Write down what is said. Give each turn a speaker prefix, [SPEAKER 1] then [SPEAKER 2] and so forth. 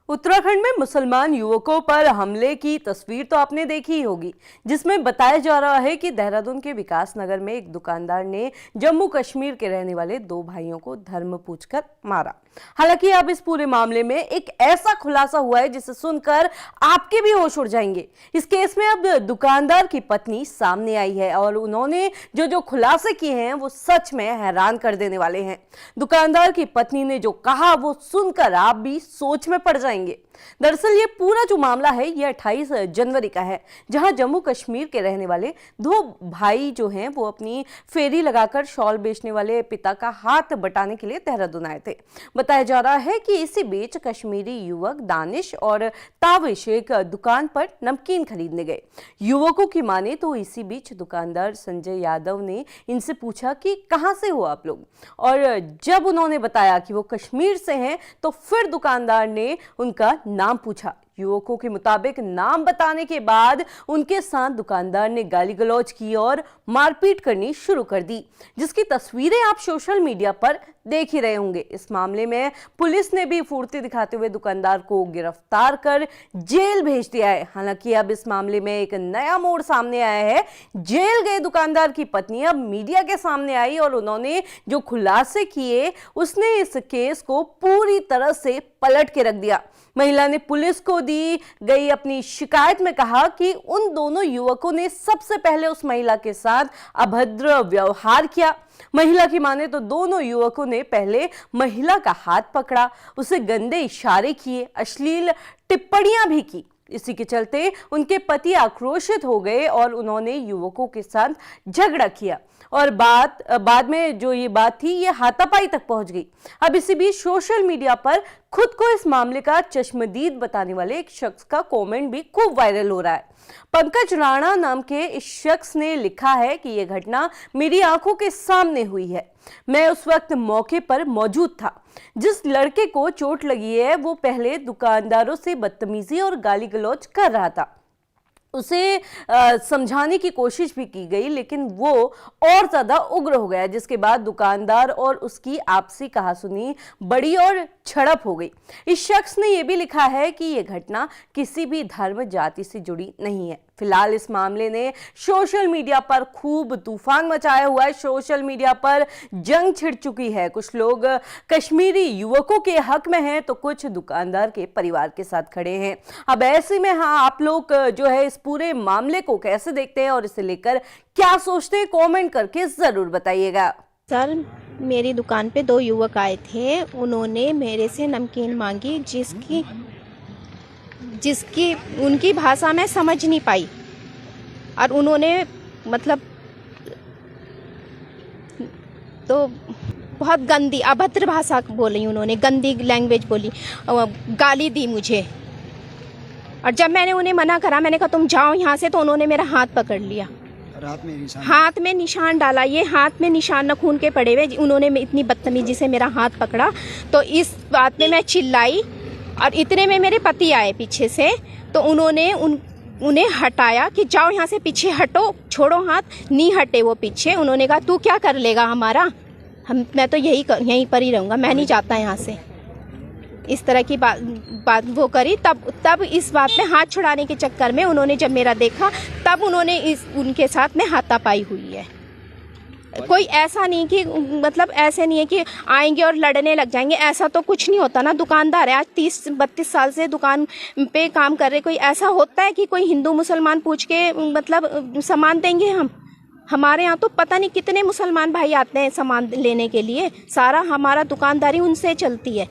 [SPEAKER 1] उत्तराखंड में मुसलमान युवकों पर हमले की तस्वीर तो आपने देखी ही होगी, जिसमें बताया जा रहा है कि देहरादून के विकास नगर में एक दुकानदार ने जम्मू कश्मीर के रहने वाले दो भाइयों को धर्म पूछकर मारा। हालांकि अब इस पूरे मामले में एक ऐसा खुलासा हुआ है जिसे सुनकर आपके भी होश उड़ जाएंगे। इस केस में अब दुकानदार की पत्नी सामने आई है और उन्होंने जो खुलासे किए हैं वो सच में हैरान कर देने वाले हैं। दुकानदार की पत्नी ने जो कहा वो सुनकर आप भी सोच में पड़ जाएंगे। दरअसल ये पूरा जो मामला है ये 28 जनवरी का है, जहां जम्मू कश्मीर के रहने वाले दो भाई जो हैं वो अपनी फेरी लगाकर शॉल बेचने वाले पिता का हाथ बटाने के लिए देहरादून आए थे। बताया जा रहा है कि इसी बीच कश्मीरी युवक दानिश और ताविश एक दुकान पर नमकीन खरीदने गए। युवकों की माने तो इसी बीच दुकानदार संजय यादव ने इनसे पूछा कि कहां से हो आप लोग, और जब उन्होंने बताया कि वो कश्मीर से हैं तो फिर दुकानदार ने उनका नाम पूछा। युवकों के मुताबिक नाम बताने के बाद उनके साथ दुकानदार ने गाली गलौज की और मारपीट करनी शुरू कर दी, जिसकी तस्वीरें आप सोशल मीडिया पर देख ही रहे होंगे। इस मामले में पुलिस ने भी फुर्ती दिखाते हुए दुकानदार को गिरफ्तार कर जेल भेज दिया है। हालांकि अब इस मामले में एक नया मोड़ सामने आया है। जेल गए दुकानदार की पत्नी अब मीडिया के सामने आई और उन्होंने जो खुलासे किए उसने इस केस को पूरी तरह से पलट के रख दिया। महिला ने पुलिस को दी गई अपनी शिकायत में कहा कि उन दोनों युवकों ने सबसे पहले उस महिला के साथ अभद्र व्यवहार किया। महिला की माने तो दोनों युवकों ने पहले महिला का हाथ पकड़ा, उसे गंदे इशारे किए, अश्लील टिप्पणियां भी की। इसी के चलते उनके पति आक्रोशित हो गए और उन्होंने युवकों के साथ झगड़ा किया और बाद में जो ये बात थी ये हाथापाई तक पहुंच गई। अब इसी बीच सोशल मीडिया पर खुद को इस मामले का चश्मदीद बताने वाले एक शख्स का कमेंट भी खूब वायरल हो रहा है। पंकज राणा नाम के इस शख्स ने लिखा है कि यह घटना मेरी आंखों के सामने हुई है। मैं उस वक्त मौके पर मौजूद था। जिस लड़के को चोट लगी है वो पहले दुकानदारों से बदतमीजी और गाली गलौज कर रहा था। उसे समझाने की कोशिश भी की गई, लेकिन वो और ज्यादा उग्र हो गया, जिसके बाद दुकानदार और उसकी आपसी कहासुनी बड़ी और झड़प हो गई। इस शख्स ने यह भी लिखा है कि यह घटना किसी भी धर्म जाति से जुड़ी नहीं है। फिलहाल इस मामले ने सोशल मीडिया पर खूब तूफान मचाया हुआ है। सोशल मीडिया पर जंग छिड़ चुकी है। कुछ लोग कश्मीरी युवकों के हक में हैं तो कुछ दुकानदार के परिवार के साथ खड़े हैं। अब ऐसे में आप लोग जो है इस पूरे मामले को कैसे देखते हैं और इसे लेकर क्या सोचते हैं, कमेंट करके जरूर बताइएगा।
[SPEAKER 2] सर, मेरी दुकान पे दो युवक आए थे। उन्होंने मेरे से नमकीन मांगी जिसकी उनकी भाषा में समझ नहीं पाई, और उन्होंने मतलब तो बहुत गंदी अभद्र भाषा बोली, उन्होंने गंदी लैंग्वेज बोली, गाली दी मुझे। और जब मैंने उन्हें मना करा, मैंने कहा तुम जाओ यहाँ से, तो उन्होंने मेरा हाथ पकड़ लिया, हाथ में निशान डाला। ये हाथ में निशान न खून के पड़े हुए। उन्होंने इतनी बदतमीजी से मेरा हाथ पकड़ा, तो इस बात में मैं चिल्लाई और इतने में मेरे पति आए पीछे से, तो उन्होंने उन्हें हटाया कि जाओ यहाँ से, पीछे हटो, छोड़ो हाथ। नहीं हटे वो पीछे। उन्होंने कहा तू क्या कर लेगा हमारा, मैं तो यहीं पर ही रहूँगा, मैं नहीं जाता यहाँ से। इस तरह की बात वो करी। तब इस बात में हाथ छुड़ाने के चक्कर में उन्होंने जब मेरा देखा, तब उन्होंने उनके साथ में हाथापाई हुई है। कोई ऐसा नहीं कि मतलब ऐसे नहीं है कि आएंगे और लड़ने लग जाएंगे, ऐसा तो कुछ नहीं होता ना। दुकानदार है, आज 30-32 साल से दुकान पे काम कर रहे। कोई ऐसा होता है कि कोई हिंदू मुसलमान पूछ के मतलब सामान देंगे हम? हमारे यहाँ तो पता नहीं कितने मुसलमान भाई आते हैं सामान लेने के लिए। सारा हमारा दुकानदारी उनसे चलती है।